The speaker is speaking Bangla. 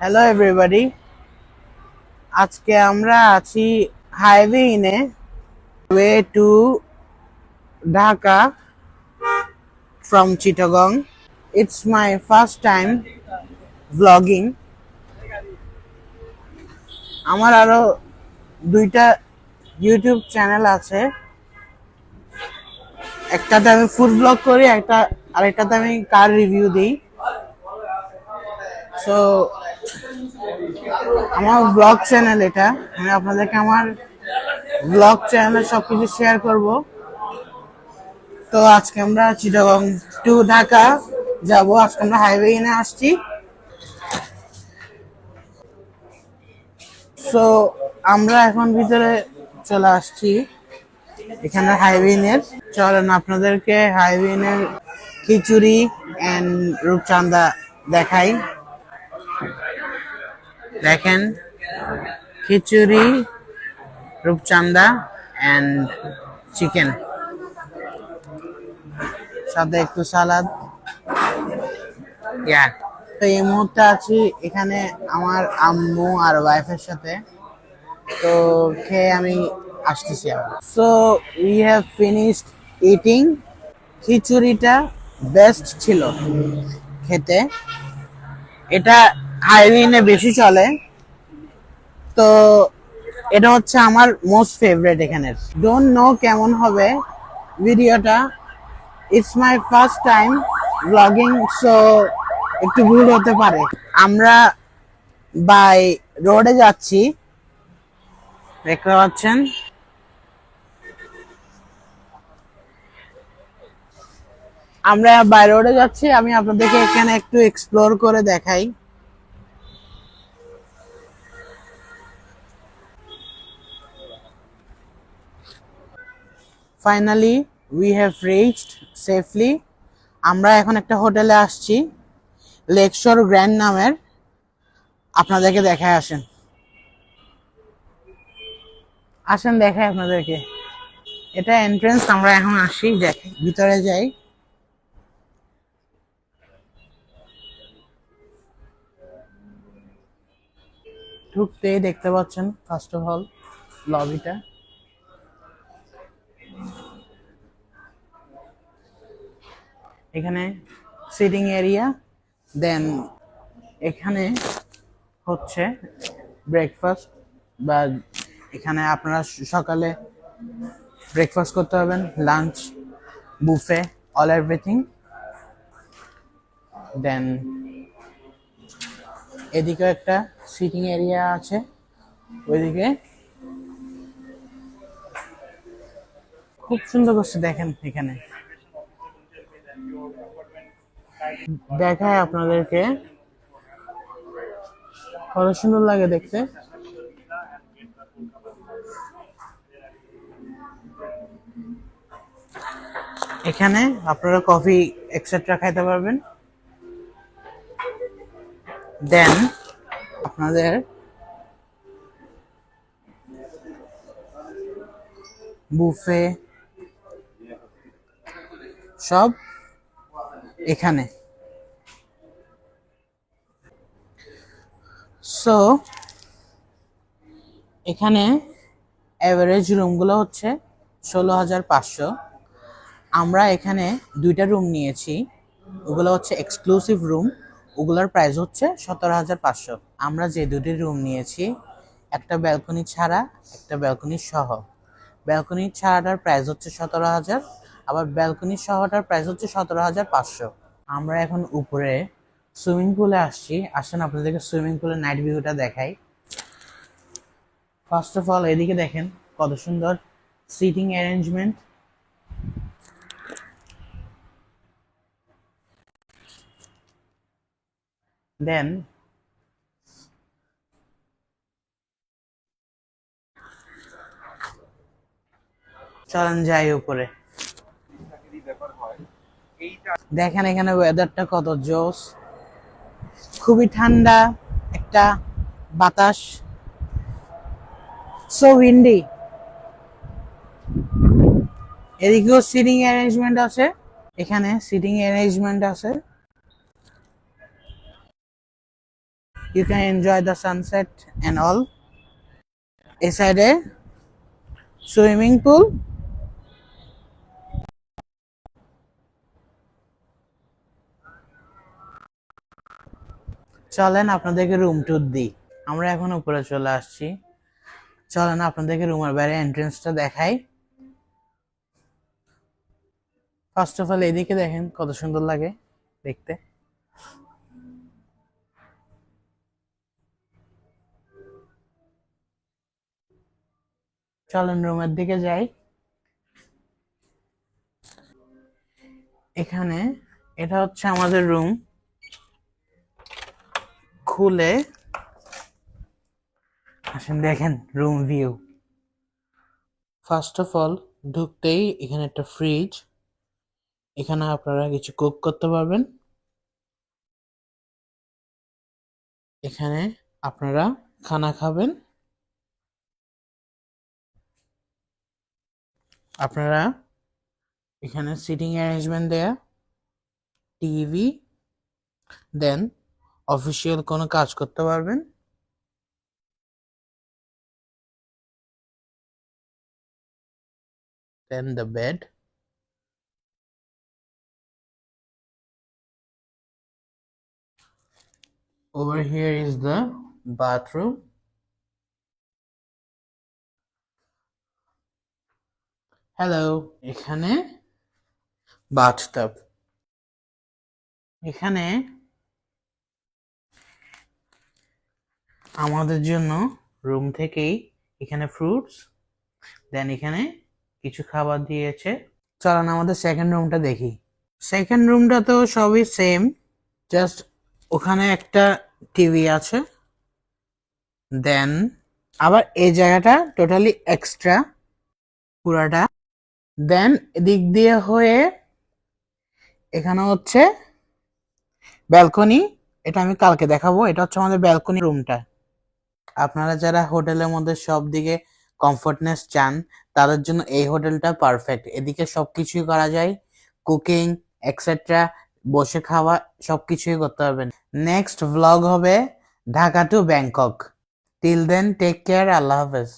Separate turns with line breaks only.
Hello everybody. আজকে আমরা আছি হাইওয়ে ইনে way to Dhaka from Chittagong. It's my first time vlogging. আমার আরো দুইটা ইউটিউব চ্যানেল আছে, একটাতে আমি ফুড ব্লগ করি, আরেকটাতে আমি কার রিভিউ দিই। সো আমার ব্লগ চ্যানেল এটা, আমি আপনাদেরকে আমার ব্লগ চ্যানেলে সবকিছু শেয়ার করব। তো আজকে আমরা চিটাগং টু ঢাকা যাব। আজকে আমরা হাইওয়ে ইনে আসছি। সো আমরা এখন ভিতরে চলে আসছি এখানে হাইওয়ে ইনের। চলেন আপনাদেরকে হাইওয়ে ইনের খিচুড়ি এন্ড রূপচাঁদা দেখাই। দেখেন, খিচুড়ি, রূপচাঁদা এন্ড চিকেন, সাথে একটু সালাদ। ইয়া, তো এই মুহূর্তে আছি এখানে আমার আম্মু আর ওয়াইফের সাথে। তো খেয়ে আমি আসতেছি আবার। So we have finished eating. খিচুড়িটা বেস্ট ছিল খেতে। এটা হাইওয়ে বেশি চলে, তো এটা হচ্ছে আমার মোস্ট ফেভারিট এখানের। ডোন্ট নো কেমন হবে ভিডিওটা। It's my first time blogging, so একটু ভুল হতে পারে। আমরা বাই রোডে যাচ্ছি, দেখতে পাচ্ছেন। আমরা বাই রোডে যাচ্ছি, আমি আপনাদেরকে এখানে একটু এক্সপ্লোর করে দেখাই। Finally we have reached safely. আমরা এখন একটা হোটেলে আসছি, লেকশোর গ্র্যান্ড নামের। আপনাদেরকে দেখায়, আসেন আসেন দেখাই আপনাদেরকে। এটা এন্ট্রেন্স, আমরা এখন আসি, দেখি ভিতরে যাই। ঢুকতেই দেখতে পাচ্ছেন ফার্স্ট অফ অল লবিটা। এখানে সিটিং এরিয়া, দেন এখানে হচ্ছে ব্রেকফাস্ট, বা এখানে আপনারা সকালে ব্রেকফাস্ট করতে পারবেন, লাঞ্চ, বুফে, অল এভরিথিং। দেন এদিকে একটা সিটিং এরিয়া আছে, ওইদিকে খুব সুন্দর করছে। দেখেন এখানে দেখায় আপনাদেরকে, কত সুন্দর লাগে দেখতে। এখানে আপনারা কফি এক্সেট্রা খাইতে পারবেন। দেন আপনাদের বুফে সব এখানে। সো এখানে এভারেজ রুমগুলো হচ্ছে 16,500। আমরা এখানে দুইটা রুম নিয়েছি, ওগুলো হচ্ছে এক্সক্লুসিভ রুম, ওগুলোর প্রাইস হচ্ছে 17,500। আমরা যে দুটি রুম নিয়েছি, একটা ব্যালকনি ছাড়া, একটা ব্যালকনি সহ। ব্যালকনি ছাড়াটার প্রাইস হচ্ছে 17,000, আবার ব্যালকনি সহটার প্রাইস হচ্ছে 17,500। আমরা এখন উপরে সুইমিং পুলে আসছি, আসেন আপনাদেরকে সুইমিং পুলের নাইট ভিউটা দেখাই। ফার্স্ট অফ অল এদিকে দেখেন কত সুন্দর সিটিং অ্যারেঞ্জমেন্ট। দেন চলেন যাই উপরে। দেখেন এখানে ওয়েদারটা কত জোস, খুবই ঠান্ডা একটা বাতাস, সো উইন্ডি। এদিকেও সিটিং অ্যারেঞ্জমেন্ট আছে, এখানে সিটিং অ্যারেঞ্জমেন্ট আছে। You can enjoy the sunset and all. এ সাইডে সুইমিং পুল, চলেন আপনাদেরকে রুম ট্যুর দিই। আমরা এখন উপরে চলে আসছি, চলেন আপনাদেরকে রুমের বাইরে এন্ট্রেন্সটা দেখাই। ফার্স্ট অফ অল এদিকে দেখেন কত সুন্দর লাগে দেখতে। চলেন রুমের দিকে যাই। এখানে এটা হচ্ছে আমাদের রুম। খুলে আসেন দেখেন room view. First of all ঢুকতেই এখানে একটা ফ্রিজ, এখানে আপনারা কিছু কুক করতে পারবেন। এখানে আপনারা খানা খাবেন। আপনারা এখানে সিটিং অ্যারেঞ্জমেন্ট দেয়া, টিভি, দেন অফিসিয়াল কোনো কাজ করতে পারবেন। Then the bed. Over here is the bathroom. Hello, এখানে বাথটাব। এখানে আমাদের জন্য রুম থেকেই এখানে ফ্রুটস, দেন এখানে কিছু খাবার দিয়েছে। চলেন আমাদের সেকেন্ড রুমটা দেখি। সেকেন্ড রুমটা তো সবই সেম, জাস্ট ওখানে একটা টিভি আছে, দেন আবার এই জায়গাটা টোটালি এক্সট্রা পুরাটা। দেন এদিক দিয়ে হয়ে এখানে হচ্ছে ব্যালকনি, এটা আমি কালকে দেখাবো। এটা হচ্ছে আমাদের ব্যালকনি রুমটা। আপনারা যারা হোটেলের মধ্যে সব দিকে কমফোর্টনেস চান তাদের জন্য এই হোটেলটা পারফেক্ট। এদিকে সবকিছুই করা যায়, কুকিং এক্সেট্রা, বসে খাওয়া সবকিছুই করতে পারবেন। নেক্সট ভ্লগ হবে Dhaka to Bangkok. Till then take care, আল্লাহ হাফেজ।